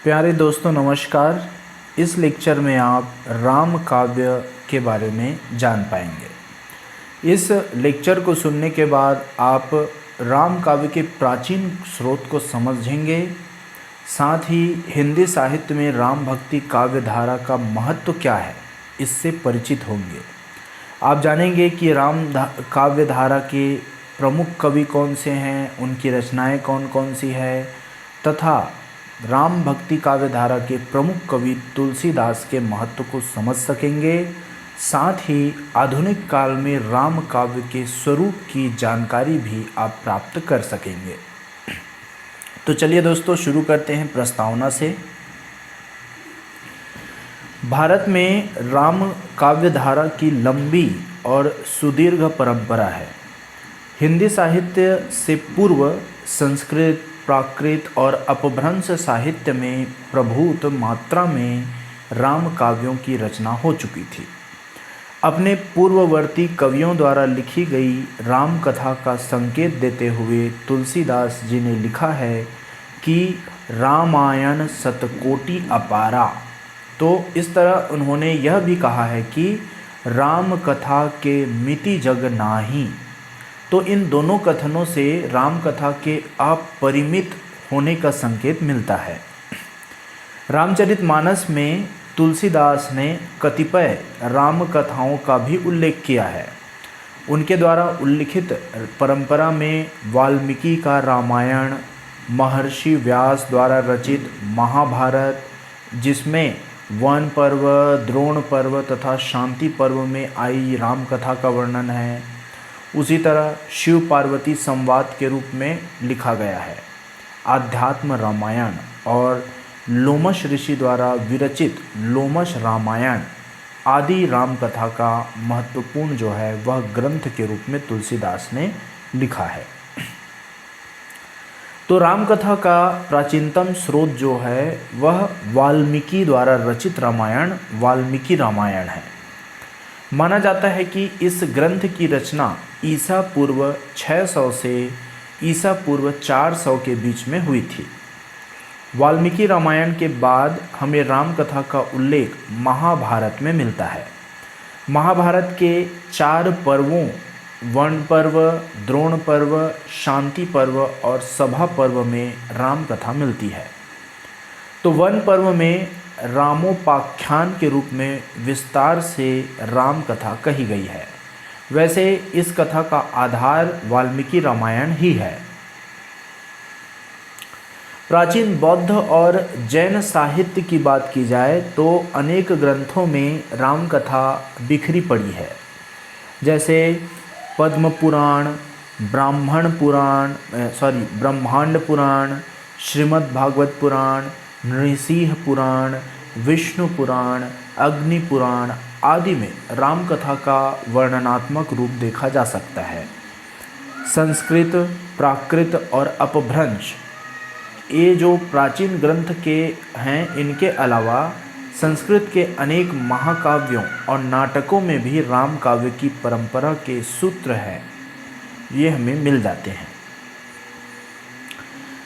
प्यारे दोस्तों नमस्कार। इस लेक्चर में आप राम काव्य के बारे में जान पाएंगे। इस लेक्चर को सुनने के बाद आप राम काव्य के प्राचीन स्रोत को समझेंगे, साथ ही हिंदी साहित्य में राम भक्ति काव्य धारा का महत्व क्या है इससे परिचित होंगे। आप जानेंगे कि काव्य धारा के प्रमुख कवि कौन से हैं, उनकी रचनाएं कौन कौन सी है, तथा राम भक्ति काव्य धारा के प्रमुख कवि तुलसीदास के महत्व को समझ सकेंगे। साथ ही आधुनिक काल में राम काव्य के स्वरूप की जानकारी भी आप प्राप्त कर सकेंगे। तो चलिए दोस्तों शुरू करते हैं प्रस्तावना से। भारत में राम काव्य धारा की लंबी और सुदीर्घ परंपरा है। हिंदी साहित्य से पूर्व संस्कृत, प्राकृत और अपभ्रंश साहित्य में प्रभूत मात्रा में राम काव्यों की रचना हो चुकी थी। अपने पूर्ववर्ती कवियों द्वारा लिखी गई राम कथा का संकेत देते हुए तुलसीदास जी ने लिखा है कि रामायण शतकोटि अपारा। तो इस तरह उन्होंने यह भी कहा है कि राम कथा के मिति जग नाही। तो इन दोनों कथनों से राम कथा के अपरिमित होने का संकेत मिलता है। रामचरितमानस में तुलसीदास ने कतिपय राम कथाओं का भी उल्लेख किया है। उनके द्वारा उल्लिखित परंपरा में वाल्मीकि का रामायण, महर्षि व्यास द्वारा रचित महाभारत, जिसमें वन पर्व, द्रोण पर्व तथा शांति पर्व में आई राम कथा का वर्णन है, उसी तरह शिव पार्वती संवाद के रूप में लिखा गया है। आध्यात्म रामायण और लोमश ऋषि द्वारा विरचित लोमश रामायण आदि राम कथा का महत्वपूर्ण जो है वह ग्रंथ के रूप में तुलसीदास ने लिखा है। तो राम कथा का प्राचीनतम स्रोत जो है वह वाल्मीकि द्वारा रचित रामायण वाल्मीकि रामायण है। माना जाता है कि इस ग्रंथ की रचना ईसा पूर्व 600 से ईसा पूर्व 400 के बीच में हुई थी। वाल्मीकि रामायण के बाद हमें राम कथा का उल्लेख महाभारत में मिलता है। महाभारत के 4 पर्वों वन पर्व, द्रोण पर्व, शांति पर्व और सभा पर्व में राम कथा मिलती है। तो वन पर्व में रामोपाख्यान के रूप में विस्तार से राम कथा कही गई है। वैसे इस कथा का आधार वाल्मीकि रामायण ही है। प्राचीन बौद्ध और जैन साहित्य की बात की जाए तो अनेक ग्रंथों में राम कथा बिखरी पड़ी है, जैसे पद्म पुराण, ब्रह्मांड पुराण, श्रीमद् भागवत पुराण, नृसिंह पुराण, विष्णु पुराण, अग्नि पुराण आदि में राम कथा का वर्णनात्मक रूप देखा जा सकता है। संस्कृत, प्राकृत और अपभ्रंश ये जो प्राचीन ग्रंथ के हैं, इनके अलावा संस्कृत के अनेक महाकाव्यों और नाटकों में भी राम काव्य की परंपरा के सूत्र हैं, ये हमें मिल जाते हैं।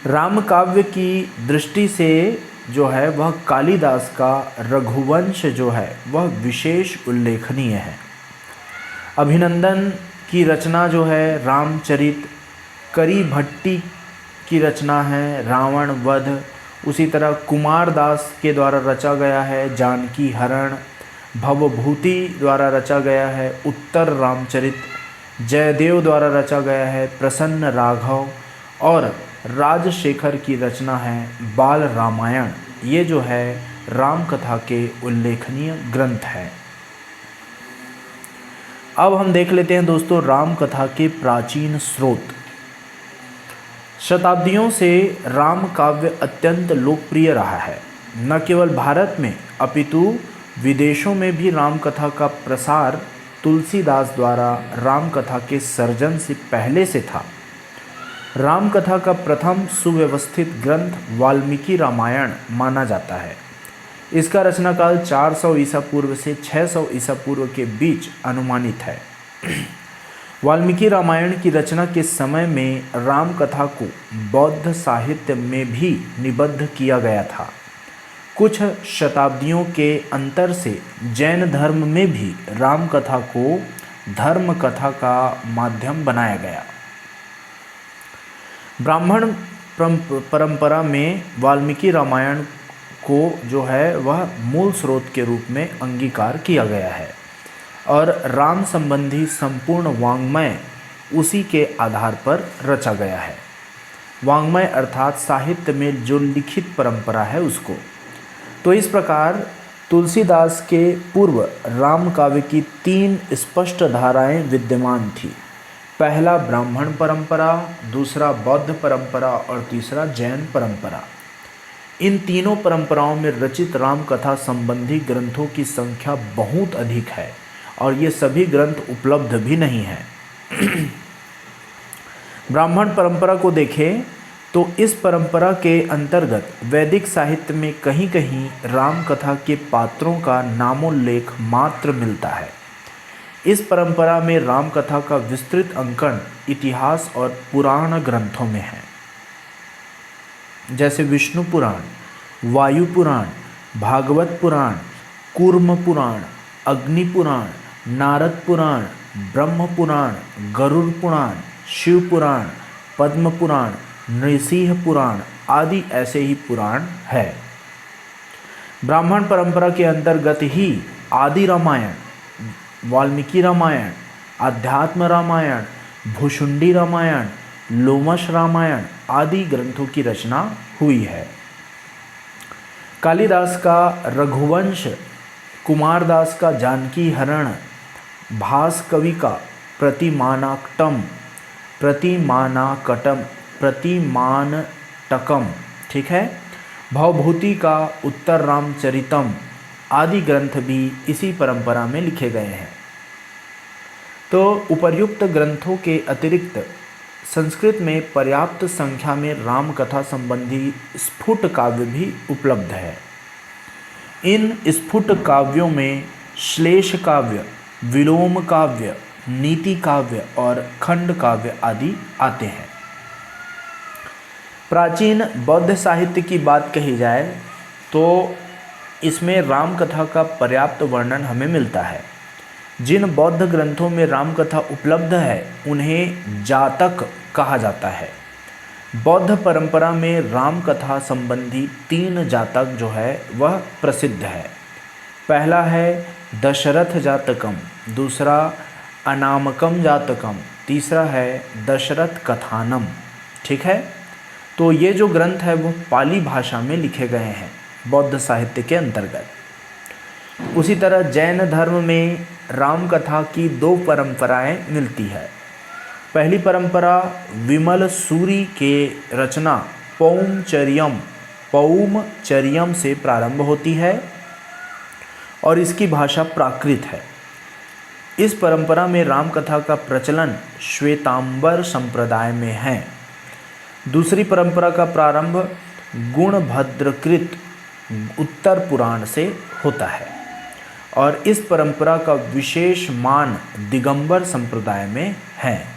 राम काव्य की दृष्टि से जो है वह कालिदास का रघुवंश जो है वह विशेष उल्लेखनीय है। अभिनंदन की रचना जो है रामचरित, करी भट्टी की रचना है रावण वध, उसी तरह कुमारदास के द्वारा रचा गया है जानकी हरण, भवभूति द्वारा रचा गया है उत्तर रामचरित, जयदेव द्वारा रचा गया है प्रसन्न राघव और राजशेखर की रचना है बाल रामायण। ये जो है राम कथा के उल्लेखनीय ग्रंथ है। अब हम देख लेते हैं दोस्तों राम कथा के प्राचीन स्रोत। शताब्दियों से राम काव्य अत्यंत लोकप्रिय रहा है। न केवल भारत में अपितु विदेशों में भी राम कथा का प्रसार तुलसीदास द्वारा राम कथा के सर्जन से पहले से था। राम कथा का प्रथम सुव्यवस्थित ग्रंथ वाल्मीकि रामायण माना जाता है। इसका रचनाकाल 400 ईसा पूर्व से 600 ईसा पूर्व के बीच अनुमानित है। वाल्मीकि रामायण की रचना के समय में राम कथा को बौद्ध साहित्य में भी निबद्ध किया गया था। कुछ शताब्दियों के अंतर से जैन धर्म में भी राम कथा को धर्म कथा का माध्यम बनाया गया। ब्राह्मण परंपरा में वाल्मीकि रामायण को जो है वह मूल स्रोत के रूप में अंगीकार किया गया है और राम संबंधी संपूर्ण वाङ्मय उसी के आधार पर रचा गया है। वाङ्मय अर्थात साहित्य में जो लिखित परंपरा है उसको। तो इस प्रकार तुलसीदास के पूर्व राम काव्य की 3 स्पष्ट धाराएं विद्यमान थी। पहला ब्राह्मण परंपरा, दूसरा बौद्ध परंपरा और तीसरा जैन परंपरा। इन तीनों परंपराओं में रचित राम कथा संबंधी ग्रंथों की संख्या बहुत अधिक है और ये सभी ग्रंथ उपलब्ध भी नहीं हैं। ब्राह्मण परंपरा को देखें तो इस परंपरा के अंतर्गत वैदिक साहित्य में कहीं कहीं राम कथा के पात्रों का नामोल्लेख मात्र मिलता है। इस परंपरा में राम कथा का विस्तृत अंकन इतिहास और पुराण ग्रंथों में है, जैसे विष्णु पुराण, वायु पुराण, भागवत पुराण, कूर्म पुराण, अग्नि पुराण, नारद पुराण, ब्रह्म पुराण, गरुड़ पुराण, शिव पुराण, पद्म पुराण, नृसिंह पुराण आदि ऐसे ही पुराण है। ब्राह्मण परंपरा के अंतर्गत ही आदि रामायण, वाल्मीकि रामायण, अध्यात्म रामायण, भुशुंडी रामायण, लोमश रामायण आदि ग्रंथों की रचना हुई है। कालिदास का रघुवंश, कुमारदास का जानकी हरण, भास कवि का प्रतिमानटकम, ठीक है, भवभूति का उत्तर रामचरितम आदि ग्रंथ भी इसी परंपरा में लिखे गए हैं। तो उपर्युक्त ग्रंथों के अतिरिक्त संस्कृत में पर्याप्त संख्या में राम कथा संबंधी स्फुट काव्य भी उपलब्ध है। इन स्फुट काव्यों में श्लेष काव्य, विलोम काव्य, नीति काव्य और खंड काव्य आदि आते हैं। प्राचीन बौद्ध साहित्य की बात कही जाए तो इसमें राम कथा का पर्याप्त वर्णन हमें मिलता है। जिन बौद्ध ग्रंथों में राम कथा उपलब्ध है उन्हें जातक कहा जाता है। बौद्ध परंपरा में राम कथा संबंधी 3 जातक जो है वह प्रसिद्ध है। पहला है दशरथ जातकम, दूसरा अनामकम जातकम, तीसरा है दशरथ कथानम, ठीक है। तो ये जो ग्रंथ है वो पाली भाषा में लिखे गए हैं बौद्ध साहित्य के अंतर्गत। उसी तरह जैन धर्म में राम कथा की 2 परंपराएं मिलती है। पहली परंपरा विमल सूरी के रचना पौमचर्यम से प्रारंभ होती है और इसकी भाषा प्राकृत है। इस परंपरा में राम कथा का प्रचलन श्वेतांबर संप्रदाय में है। दूसरी परंपरा का प्रारंभ गुणभद्रकृत उत्तर पुराण से होता है और इस परंपरा का विशेष मान दिगंबर संप्रदाय में है।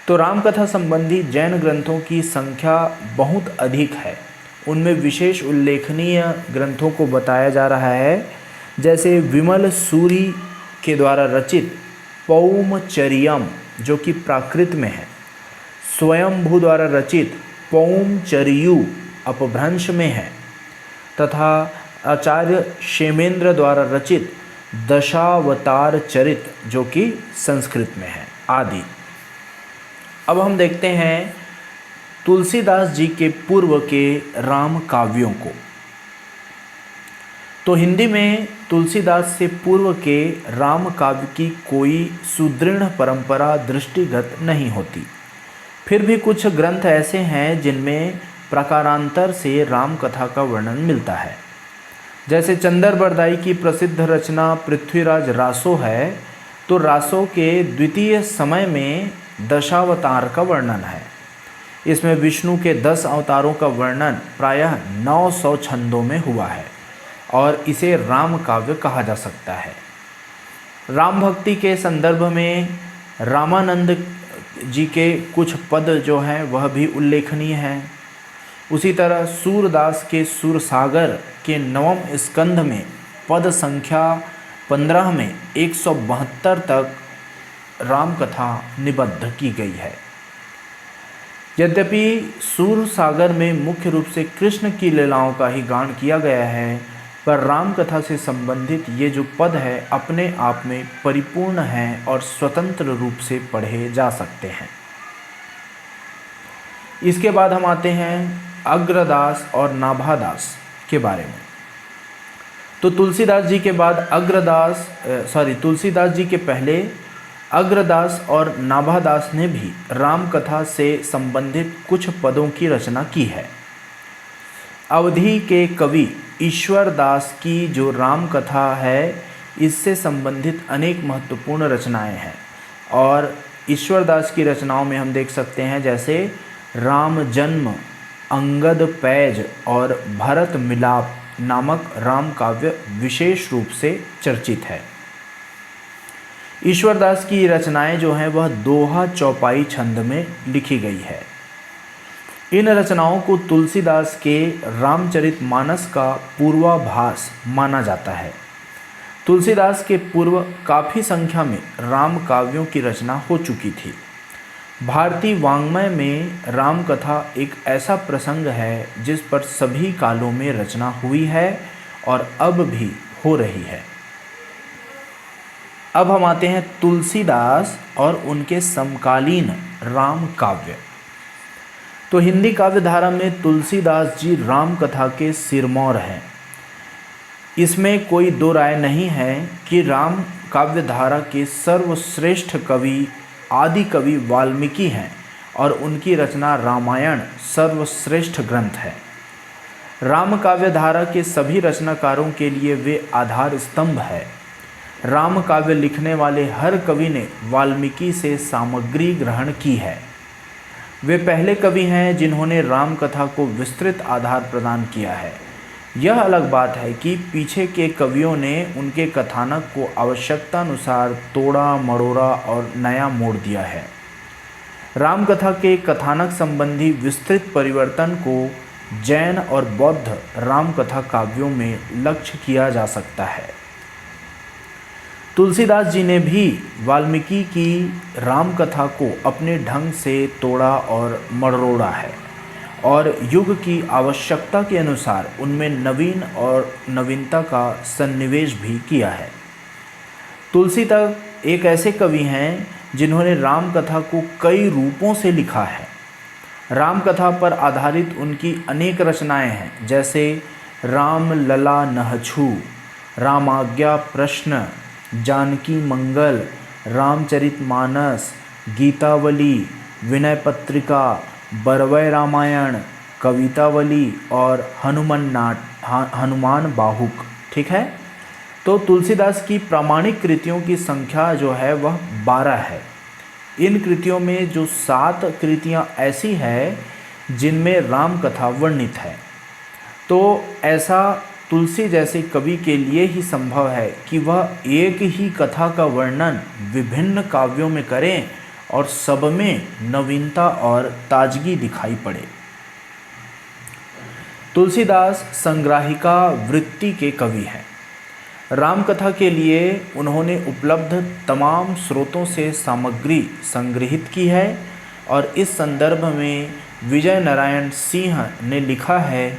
तो रामकथा संबंधी जैन ग्रंथों की संख्या बहुत अधिक है। उनमें विशेष उल्लेखनीय ग्रंथों को बताया जा रहा है, जैसे विमल सूरी के द्वारा रचित पौमचर्यम जो कि प्राकृत में है, स्वयंभू द्वारा रचित पौमचर्यु अपभ्रंश में है तथा आचार्य क्षेमेंद्र द्वारा रचित दशावतार चरित जो कि संस्कृत में है आदि। अब हम देखते हैं तुलसीदास जी के पूर्व के राम काव्यों को। तो हिंदी में तुलसीदास से पूर्व के राम काव्य की कोई सुदृढ़ परंपरा दृष्टिगत नहीं होती। फिर भी कुछ ग्रंथ ऐसे हैं जिनमें प्रकारांतर से राम कथा का वर्णन मिलता है। जैसे चंदर बरदाई की प्रसिद्ध रचना पृथ्वीराज रासो है, तो रासो के द्वितीय समय में दशावतार का वर्णन है। इसमें विष्णु के 10 अवतारों का वर्णन प्रायः 900 छंदों में हुआ है और इसे राम काव्य कहा जा सकता है। राम भक्ति के संदर्भ में रामानंद जी के कुछ पद जो हैं वह भी उल्लेखनीय हैं। उसी तरह सूरदास के सूरसागर के 9वें स्कंध में पद संख्या 15 में 172 तक राम कथा निबद्ध की गई है। यद्यपि सूरसागर में मुख्य रूप से कृष्ण की लीलाओं का ही गान किया गया है, पर राम कथा से संबंधित ये जो पद है अपने आप में परिपूर्ण हैं और स्वतंत्र रूप से पढ़े जा सकते हैं। इसके बाद हम आते हैं अग्रदास और नाभादास के बारे में। तो तुलसीदास जी के बाद तुलसीदास जी के पहले अग्रदास और नाभादास ने भी राम कथा से संबंधित कुछ पदों की रचना की है। अवधि के कवि ईश्वर दास की जो राम कथा है, इससे संबंधित अनेक महत्वपूर्ण रचनाएं हैं और ईश्वर दास की रचनाओं में हम देख सकते हैं जैसे राम जन्म, अंगद पैज और भरत मिलाप नामक राम काव्य विशेष रूप से चर्चित है। ईश्वर दास की रचनाएं जो हैं वह दोहा चौपाई छंद में लिखी गई है। इन रचनाओं को तुलसीदास के रामचरितमानस का पूर्वाभास माना जाता है। तुलसीदास के पूर्व काफ़ी संख्या में राम काव्यों की रचना हो चुकी थी। भारतीय वाङ्मय में राम कथा एक ऐसा प्रसंग है जिस पर सभी कालों में रचना हुई है और अब भी हो रही है। अब हम आते हैं तुलसीदास और उनके समकालीन राम काव्य। तो हिंदी काव्य धारा में तुलसीदास जी राम कथा के सिरमौर हैं। इसमें कोई दो राय नहीं है कि राम काव्य धारा के सर्वश्रेष्ठ कवि आदि कवि वाल्मीकि हैं और उनकी रचना रामायण सर्वश्रेष्ठ ग्रंथ है। राम काव्य धारा के सभी रचनाकारों के लिए वे आधार स्तंभ है। राम काव्य लिखने वाले हर कवि ने वाल्मीकि से सामग्री ग्रहण की है। वे पहले कवि हैं जिन्होंने राम कथा को विस्तृत आधार प्रदान किया है। यह अलग बात है कि पीछे के कवियों ने उनके कथानक को आवश्यकतानुसार तोड़ा मड़ोड़ा और नया मोड़ दिया है। राम कथा के कथानक संबंधी विस्तृत परिवर्तन को जैन और बौद्ध राम कथा काव्यों में लक्ष्य किया जा सकता है। तुलसीदास जी ने भी वाल्मीकि की राम कथा को अपने ढंग से तोड़ा और मड़ोड़ा है और युग की आवश्यकता के अनुसार उनमें नवीन और नवीनता का सन्निवेश भी किया है। तुलसीदास एक ऐसे कवि हैं जिन्होंने राम कथा को कई रूपों से लिखा है। राम कथा पर आधारित उनकी अनेक रचनाएं हैं, जैसे राम लला नहछू, रामाज्ञा प्रश्न, जानकी मंगल, रामचरितमानस, गीतावली, विनय पत्रिका, बरवय रामायण, कवितावली और हनुमान बाहुक। ठीक है, तो तुलसीदास की प्रामाणिक कृतियों की संख्या जो है वह 12 है। इन कृतियों में जो 7 कृतियाँ ऐसी है जिनमें राम कथा वर्णित है। तो ऐसा तुलसी जैसे कवि के लिए ही संभव है कि वह एक ही कथा का वर्णन विभिन्न काव्यों में करें और सब में नवीनता और ताजगी दिखाई पड़े। तुलसीदास संग्राहिका वृत्ति के कवि हैं। रामकथा के लिए उन्होंने उपलब्ध तमाम स्रोतों से सामग्री संग्रहित की है और इस संदर्भ में विजय नारायण सिंह ने लिखा है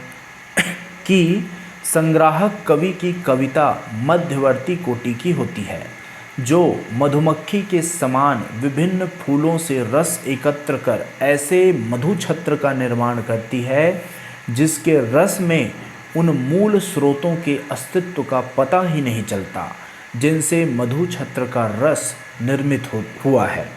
कि संग्राहक कवि की कविता मध्यवर्ती कोटि की होती है, जो मधुमक्खी के समान विभिन्न फूलों से रस एकत्र कर ऐसे मधु छत्र का निर्माण करती है जिसके रस में उन मूल स्रोतों के अस्तित्व का पता ही नहीं चलता जिनसे मधु छत्र का रस निर्मित हुआ है।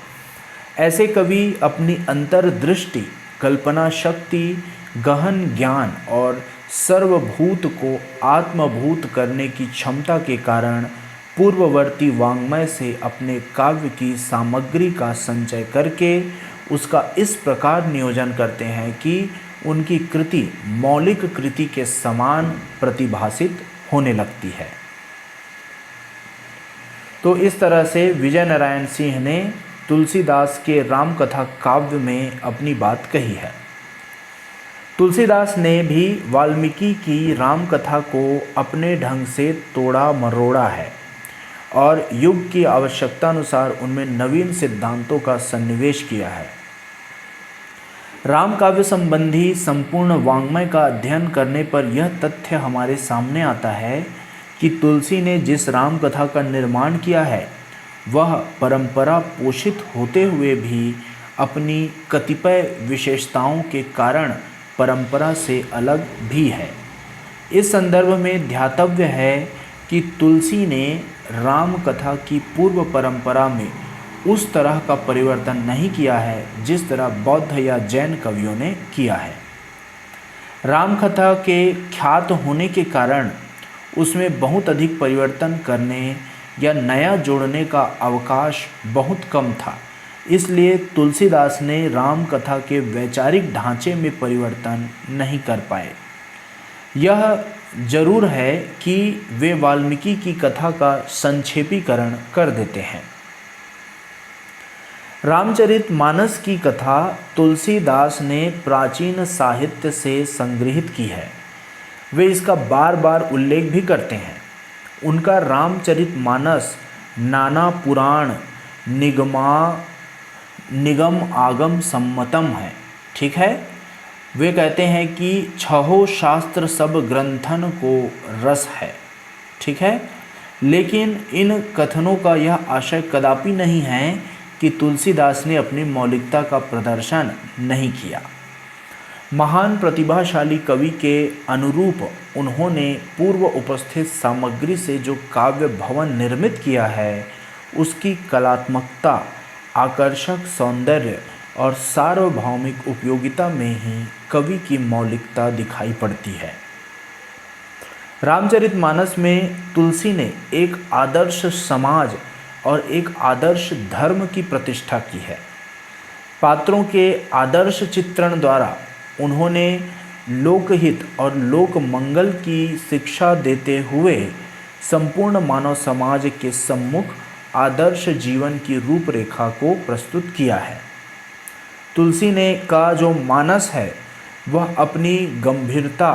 ऐसे कवि अपनी अंतर्दृष्टि, कल्पना शक्ति, गहन ज्ञान और सर्वभूत को आत्मभूत करने की क्षमता के कारण पूर्ववर्ती वाङ्मय से अपने काव्य की सामग्री का संचय करके उसका इस प्रकार नियोजन करते हैं कि उनकी कृति मौलिक कृति के समान प्रतिभासित होने लगती है। तो इस तरह से विजय नारायण सिंह ने तुलसीदास के रामकथा काव्य में अपनी बात कही है। तुलसीदास ने भी वाल्मीकि की राम कथा को अपने ढंग से तोड़ा मरोड़ा है और युग की आवश्यकता अनुसार उनमें नवीन सिद्धांतों का सन्निवेश किया है। राम काव्य संबंधी संपूर्ण वाङ्मय का अध्ययन करने पर यह तथ्य हमारे सामने आता है कि तुलसी ने जिस राम कथा का निर्माण किया है वह परंपरा पोषित होते हुए भी अपनी कतिपय विशेषताओं के कारण परंपरा से अलग भी है। इस संदर्भ में ध्यातव्य है कि तुलसी ने राम कथा की पूर्व परंपरा में उस तरह का परिवर्तन नहीं किया है जिस तरह बौद्ध या जैन कवियों ने किया है। राम कथा के ख्यात होने के कारण उसमें बहुत अधिक परिवर्तन करने या नया जोड़ने का अवकाश बहुत कम था। इसलिए तुलसीदास ने राम कथा के वैचारिक ढांचे में परिवर्तन नहीं कर पाए। यह जरूर है कि वे वाल्मीकि की कथा का संक्षेपीकरण कर देते हैं। रामचरितमानस की कथा तुलसीदास ने प्राचीन साहित्य से संग्रहित की है। वे इसका बार बार उल्लेख भी करते हैं। उनका रामचरितमानस नाना पुराण निगम आगम सम्मतम है। ठीक है, वे कहते हैं कि छहो शास्त्र सब ग्रंथन को रस है। ठीक है, लेकिन इन कथनों का यह आशय कदापि नहीं है कि तुलसीदास ने अपनी मौलिकता का प्रदर्शन नहीं किया। महान प्रतिभाशाली कवि के अनुरूप उन्होंने पूर्व उपस्थित सामग्री से जो काव्य भवन निर्मित किया है उसकी कलात्मकता, आकर्षक सौंदर्य और सार्वभौमिक उपयोगिता में ही कवि की मौलिकता दिखाई पड़ती है। रामचरितमानस में तुलसी ने एक आदर्श समाज और एक आदर्श धर्म की प्रतिष्ठा की है। पात्रों के आदर्श चित्रण द्वारा उन्होंने लोकहित और लोक मंगल की शिक्षा देते हुए संपूर्ण मानव समाज के सम्मुख आदर्श जीवन की रूपरेखा को प्रस्तुत किया है। तुलसी ने का जो मानस है वह अपनी गंभीरता,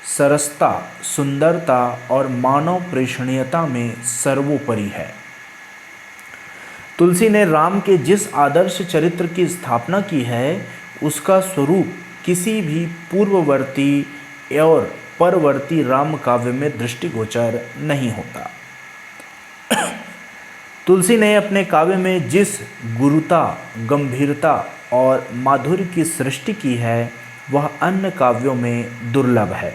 सरसता, सुंदरता और मानव प्रेषणीयता में सर्वोपरि है। तुलसी ने राम के जिस आदर्श चरित्र की स्थापना की है उसका स्वरूप किसी भी पूर्ववर्ती और परवर्ती राम काव्य में दृष्टिगोचर नहीं होता। तुलसी ने अपने काव्य में जिस गुरुता, गंभीरता और माधुर्य की सृष्टि की है वह अन्य काव्यों में दुर्लभ है।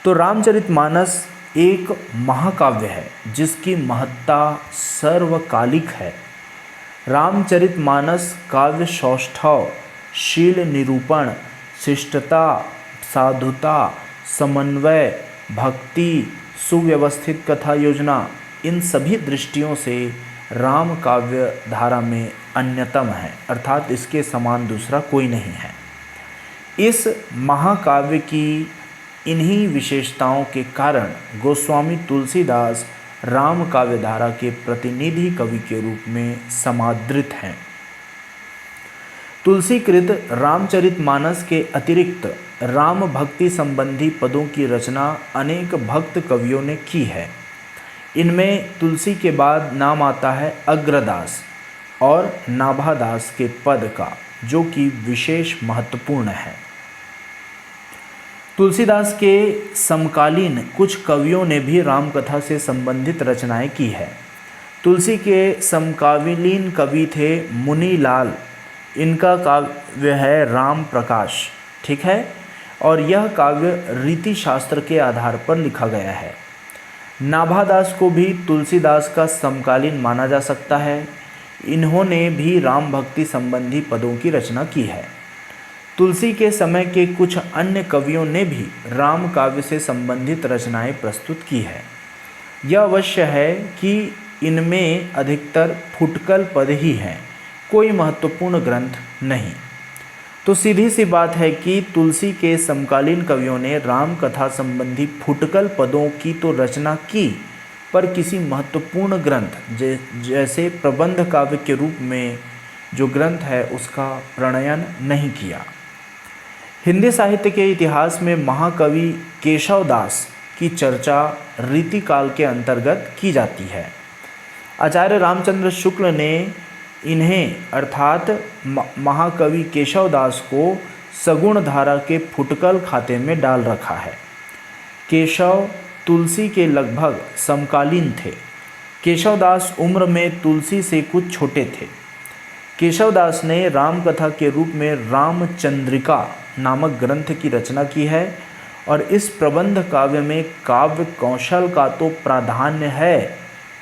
तो रामचरितमानस एक महाकाव्य है जिसकी महत्ता सर्वकालिक है। रामचरितमानस काव्य सौष्ठव, शील निरूपण, शिष्टता, साधुता, समन्वय, भक्ति, सुव्यवस्थित कथा योजना, इन सभी दृष्टियों से राम काव्य धारा में अन्यतम है, अर्थात इसके समान दूसरा कोई नहीं है। इस महाकाव्य की इन्हीं विशेषताओं के कारण गोस्वामी तुलसीदास राम काव्य धारा के प्रतिनिधि कवि के रूप में समादृत हैं। तुलसीकृत रामचरितमानस के अतिरिक्त राम भक्ति संबंधी पदों की रचना अनेक भक्त कवियों ने की है। इनमें तुलसी के बाद नाम आता है अग्रदास और नाभादास के पद का, जो कि विशेष महत्वपूर्ण है। तुलसीदास के समकालीन कुछ कवियों ने भी रामकथा से संबंधित रचनाएं की है। तुलसी के समकालीन कवि थे मुनीलाल। इनका काव्य है राम प्रकाश। ठीक है, और यह काव्य रीति शास्त्र के आधार पर लिखा गया है। नाभादास को भी तुलसीदास का समकालीन माना जा सकता है। इन्होंने भी राम भक्ति संबंधी पदों की रचना की है। तुलसी के समय के कुछ अन्य कवियों ने भी राम काव्य से संबंधित रचनाएं प्रस्तुत की है। यह अवश्य है कि इनमें अधिकतर फुटकल पद ही हैं, कोई महत्वपूर्ण ग्रंथ नहीं। तो सीधी सी बात है कि तुलसी के समकालीन कवियों ने राम कथा संबंधी फुटकल पदों की तो रचना की, पर किसी महत्वपूर्ण ग्रंथ जैसे प्रबंध काव्य के रूप में जो ग्रंथ है उसका प्रणयन नहीं किया। हिंदी साहित्य के इतिहास में महाकवि केशव दास की चर्चा रीतिकाल के अंतर्गत की जाती है। आचार्य रामचंद्र शुक्ल ने इन्हें अर्थात महाकवि केशव दास को सगुण धारा के फुटकल खाते में डाल रखा है। केशव तुलसी के लगभग समकालीन थे। केशव दास उम्र में तुलसी से कुछ छोटे थे। केशव दास ने राम कथा के रूप में रामचंद्रिका नामक ग्रंथ की रचना की है और इस प्रबंध काव्य में काव्य कौशल का तो प्राधान्य है,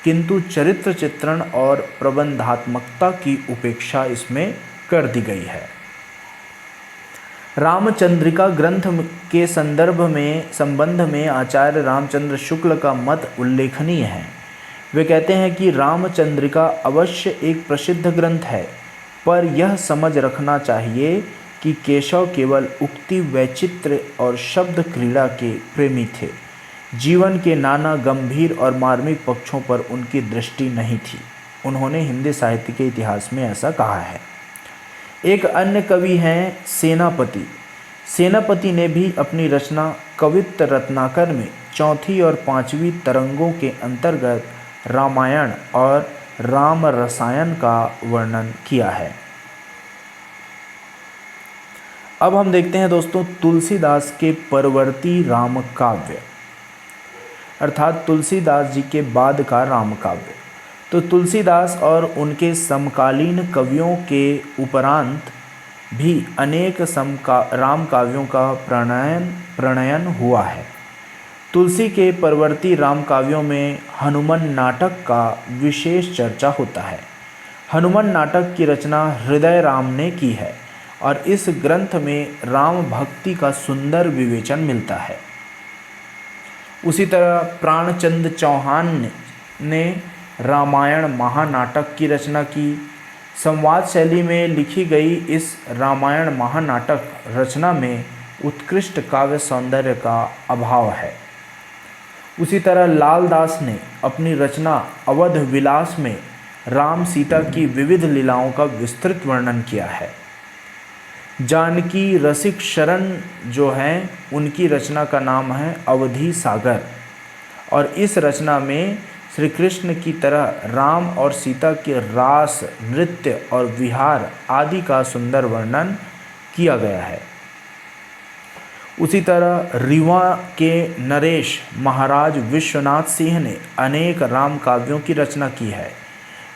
किंतु चरित्र चित्रण और प्रबंधात्मकता की उपेक्षा इसमें कर दी गई है। रामचंद्रिका ग्रंथ के संबंध में आचार्य रामचंद्र शुक्ल का मत उल्लेखनीय है। वे कहते हैं कि रामचंद्रिका अवश्य एक प्रसिद्ध ग्रंथ है, पर यह समझ रखना चाहिए कि केशव केवल उक्ति वैचित्र्य और शब्द क्रीड़ा के प्रेमी थे। जीवन के नाना गंभीर और मार्मिक पक्षों पर उनकी दृष्टि नहीं थी। उन्होंने हिंदी साहित्य के इतिहास में ऐसा कहा है। एक अन्य कवि हैं सेनापति। सेनापति ने भी अपनी रचना कवित्त रत्नाकर में चौथी और पांचवी तरंगों के अंतर्गत रामायण और राम रसायन का वर्णन किया है। अब हम देखते हैं दोस्तों तुलसीदास के परवर्ती राम काव्य, अर्थात तुलसीदास जी के बाद का राम काव्य। तो तुलसीदास और उनके समकालीन कवियों के उपरांत भी अनेक राम काव्यों का प्रणयन हुआ है। तुलसी के परवर्ती राम काव्यों में हनुमान नाटक का विशेष चर्चा होता है। हनुमान नाटक की रचना हृदय राम ने की है और इस ग्रंथ में राम भक्ति का सुंदर विवेचन मिलता है। उसी तरह प्राणचंद चौहान ने रामायण महानाटक की रचना की। संवाद शैली में लिखी गई इस रामायण महानाटक रचना में उत्कृष्ट काव्य सौंदर्य का अभाव है। उसी तरह लाल दास ने अपनी रचना अवध विलास में राम सीता की विविध लीलाओं का विस्तृत वर्णन किया है। जानकी रसिक शरण जो हैं उनकी रचना का नाम है अवधि सागर और इस रचना में श्री कृष्ण की तरह राम और सीता के रास, नृत्य और विहार आदि का सुंदर वर्णन किया गया है। उसी तरह रीवा के नरेश महाराज विश्वनाथ सिंह ने अनेक राम काव्यों की रचना की है।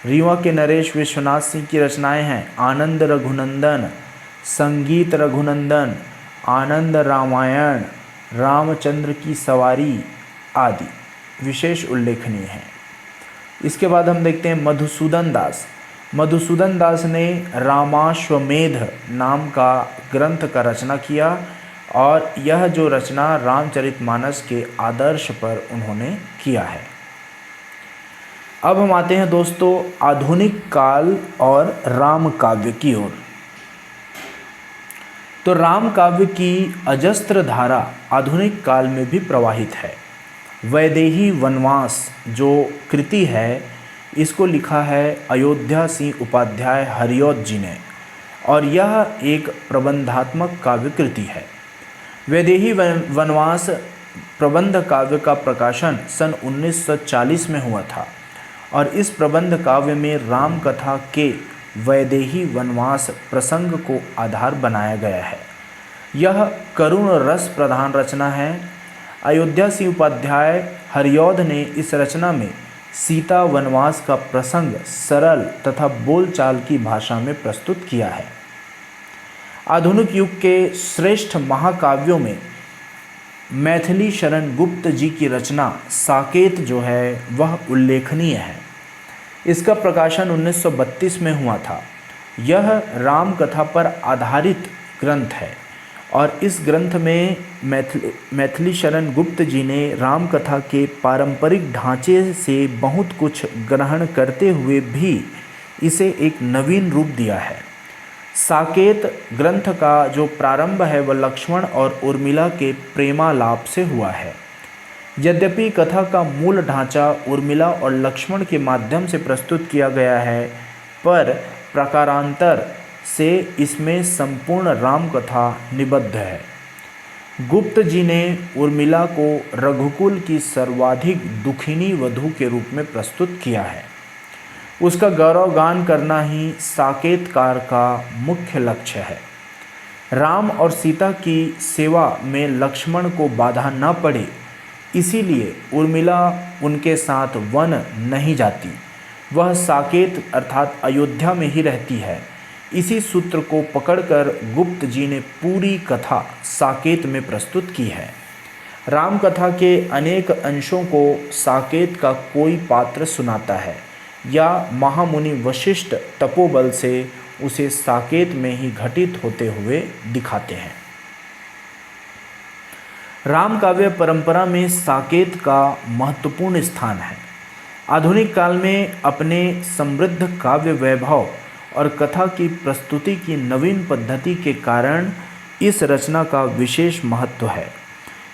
रीवा के नरेश विश्वनाथ सिंह की रचनाएं हैं आनंद रघुनंदन, संगीत रघुनंदन, आनंद रामायण, रामचंद्र की सवारी आदि विशेष उल्लेखनीय हैं। इसके बाद हम देखते हैं मधुसूदन दास। मधुसूदन दास ने रामाश्वमेध नाम का ग्रंथ का रचना किया और यह जो रचना रामचरितमानस के आदर्श पर उन्होंने किया है। अब हम आते हैं दोस्तों आधुनिक काल और राम काव्य की ओर। तो राम काव्य की अजस्त्र धारा आधुनिक काल में भी प्रवाहित है। वैदेही वनवास जो कृति है इसको लिखा है अयोध्या सिंह उपाध्याय हरिऔध जी ने और यह एक प्रबंधात्मक काव्य कृति है। वैदेही वनवास प्रबंध काव्य का प्रकाशन सन 1940 में हुआ था और इस प्रबंध काव्य में राम कथा के वैदेही वनवास प्रसंग को आधार बनाया गया है। यह करुण रस प्रधान रचना है। अयोध्या सिंह उपाध्याय हरिऔध ने इस रचना में सीता वनवास का प्रसंग सरल तथा बोलचाल की भाषा में प्रस्तुत किया है। आधुनिक युग के श्रेष्ठ महाकाव्यों में मैथिली शरण गुप्त जी की रचना साकेत जो है वह उल्लेखनीय है। इसका प्रकाशन 1932 में हुआ था। यह राम कथा पर आधारित ग्रंथ है और इस ग्रंथ में मैथिली शरण गुप्त जी ने राम कथा के पारंपरिक ढांचे से बहुत कुछ ग्रहण करते हुए भी इसे एक नवीन रूप दिया है। साकेत ग्रंथ का जो प्रारंभ है वह लक्ष्मण और उर्मिला के प्रेमालाप से हुआ है। यद्यपि कथा का मूल ढांचा उर्मिला और लक्ष्मण के माध्यम से प्रस्तुत किया गया है, पर प्रकारांतर से इसमें संपूर्ण राम कथा निबद्ध है। गुप्त जी ने उर्मिला को रघुकुल की सर्वाधिक दुखिनी वधू के रूप में प्रस्तुत किया है। उसका गौरवगान करना ही साकेतकार का मुख्य लक्ष्य है। राम और सीता की सेवा में लक्ष्मण को बाधा न पड़े, इसीलिए उर्मिला उनके साथ वन नहीं जाती। वह साकेत अर्थात अयोध्या में ही रहती है। इसी सूत्र को पकड़कर गुप्त जी ने पूरी कथा साकेत में प्रस्तुत की है। राम कथा के अनेक अंशों को साकेत का कोई पात्र सुनाता है या महामुनि वशिष्ठ तपोबल से उसे साकेत में ही घटित होते हुए दिखाते हैं। राम काव्य परंपरा में साकेत का महत्वपूर्ण स्थान है। आधुनिक काल में अपने समृद्ध काव्य वैभव और कथा की प्रस्तुति की नवीन पद्धति के कारण इस रचना का विशेष महत्व है।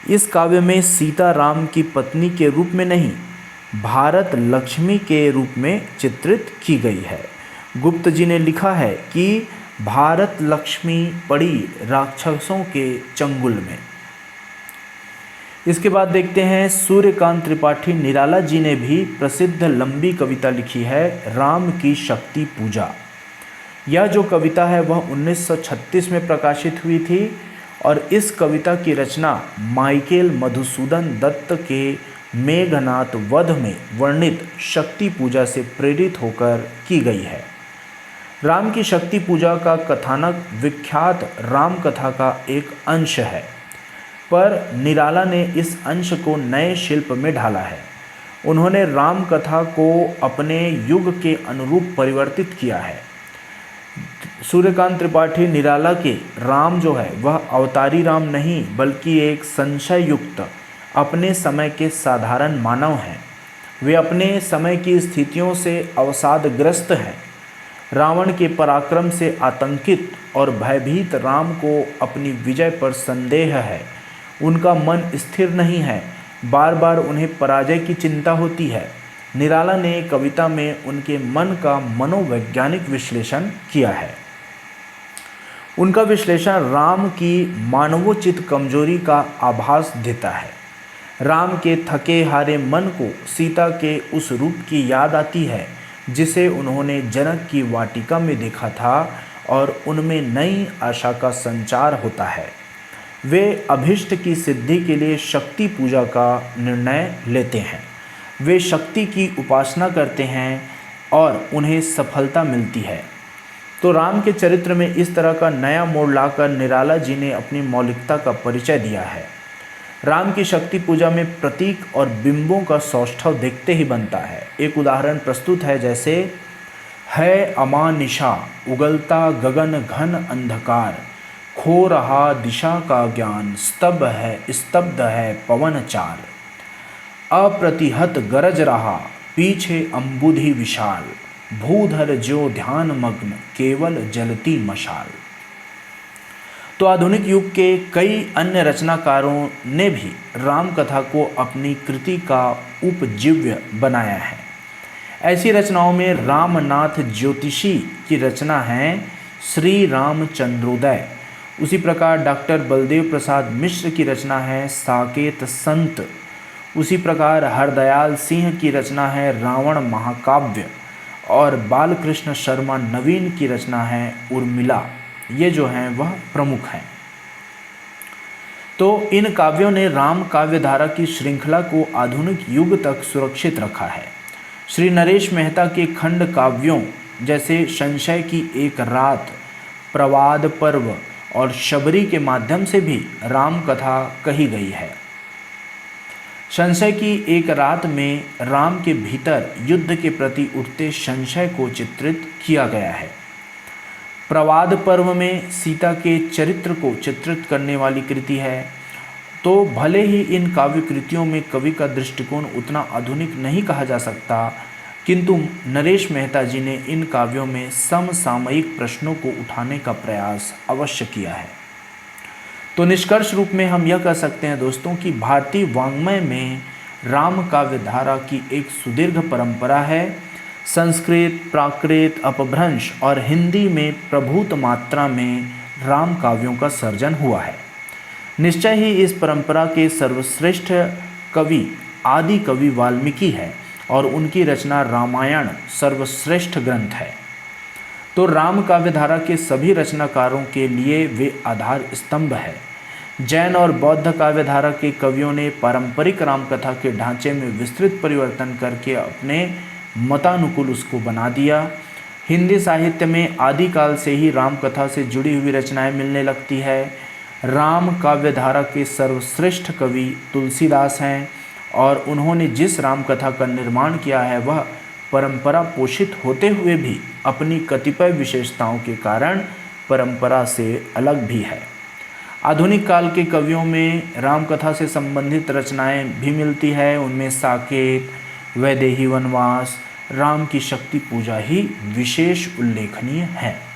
इस काव्य में सीता राम की पत्नी के रूप में नहीं, भारत लक्ष्मी के रूप में चित्रित की गई है। गुप्त जी ने लिखा है कि भारत लक्ष्मी पड़ी राक्षसों के चंगुल में। इसके बाद देखते हैं सूर्यकांत त्रिपाठी निराला जी ने भी प्रसिद्ध लंबी कविता लिखी है, राम की शक्ति पूजा। यह जो कविता है वह 1936 में प्रकाशित हुई थी और इस कविता की रचना माइकेल मधुसूदन दत्त के मेघनाथ वध में वर्णित शक्ति पूजा से प्रेरित होकर की गई है। राम की शक्ति पूजा का कथानक विख्यात राम कथा का एक अंश है, पर निराला ने इस अंश को नए शिल्प में ढाला है। उन्होंने राम कथा को अपने युग के अनुरूप परिवर्तित किया है। सूर्यकांत त्रिपाठी निराला के राम जो है वह अवतारी राम नहीं, बल्कि एक संशय युक्त अपने समय के साधारण मानव हैं। वे अपने समय की स्थितियों से अवसादग्रस्त हैं। रावण के पराक्रम से आतंकित और भयभीत राम को अपनी विजय पर संदेह है। उनका मन स्थिर नहीं है, बार बार उन्हें पराजय की चिंता होती है। निराला ने कविता में उनके मन का मनोवैज्ञानिक विश्लेषण किया है। उनका विश्लेषण राम की मानवोचित कमजोरी का आभास देता है। राम के थके हारे मन को सीता के उस रूप की याद आती है जिसे उन्होंने जनक की वाटिका में देखा था और उनमें नई आशा का संचार होता है। वे अभिष्ट की सिद्धि के लिए शक्ति पूजा का निर्णय लेते हैं। वे शक्ति की उपासना करते हैं और उन्हें सफलता मिलती है। तो राम के चरित्र में इस तरह का नया मोड़ लाकर निराला जी ने अपनी मौलिकता का परिचय दिया है। राम की शक्ति पूजा में प्रतीक और बिंबों का सौष्ठव देखते ही बनता है। एक उदाहरण प्रस्तुत है, जैसे है अमानिशा उगलता गगन घन अंधकार, खो रहा दिशा का ज्ञान, स्तब्ध है पवन चार, अप्रतिहत गरज रहा पीछे अम्बुधि विशाल, भूधर ज्यो ध्यान मग्न केवल जलती मशाल। तो आधुनिक युग के कई अन्य रचनाकारों ने भी राम कथा को अपनी कृति का उपजीव्य बनाया है। ऐसी रचनाओं में रामनाथ ज्योतिषी की रचना है श्री रामचंद्रोदय। उसी प्रकार डॉक्टर बलदेव प्रसाद मिश्र की रचना है साकेत संत। उसी प्रकार हरदयाल सिंह की रचना है रावण महाकाव्य और बालकृष्ण शर्मा नवीन की रचना है उर्मिला। ये जो हैं वह प्रमुख हैं। तो इन काव्यों ने राम काव्य धारा की श्रृंखला को आधुनिक युग तक सुरक्षित रखा है। श्री नरेश मेहता के खंड काव्यों जैसे संशय की एक रात, प्रवाद पर्व और शबरी के माध्यम से भी राम कथा कही गई है। संशय की एक रात में राम के भीतर युद्ध के प्रति उठते संशय को चित्रित किया गया है। प्रवाद पर्व में सीता के चरित्र को चित्रित करने वाली कृति है। तो भले ही इन काव्य कृतियों में कवि का दृष्टिकोण उतना आधुनिक नहीं कहा जा सकता, किंतु नरेश मेहता जी ने इन काव्यों में समसामयिक प्रश्नों को उठाने का प्रयास अवश्य किया है। तो निष्कर्ष रूप में हम यह कह सकते हैं दोस्तों कि भारतीय वाङ्मय में राम काव्य धारा की एक सुदीर्घ परंपरा है। संस्कृत, प्राकृत, अपभ्रंश और हिंदी में प्रभूत मात्रा में राम काव्यों का सर्जन हुआ है। निश्चय ही इस परंपरा के सर्वश्रेष्ठ कवि आदि कवि वाल्मीकि है और उनकी रचना रामायण सर्वश्रेष्ठ ग्रंथ है। तो राम काव्य धारा के सभी रचनाकारों के लिए वे आधार स्तंभ है। जैन और बौद्ध काव्य धारा के कवियों ने पारंपरिक रामकथा के ढांचे में विस्तृत परिवर्तन करके अपने मतानुकूल उसको बना दिया। हिंदी साहित्य में आदिकाल से ही रामकथा से जुड़ी हुई रचनाएं मिलने लगती है। राम काव्य धारा के सर्वश्रेष्ठ कवि तुलसीदास हैं और उन्होंने जिस रामकथा का निर्माण किया है वह परंपरा पोषित होते हुए भी अपनी कतिपय विशेषताओं के कारण परंपरा से अलग भी है। आधुनिक काल के कवियों में रामकथा से संबंधित रचनाएं भी मिलती है। उनमें साकेत, वैदेही वनवास, राम की शक्ति पूजा ही विशेष उल्लेखनीय है।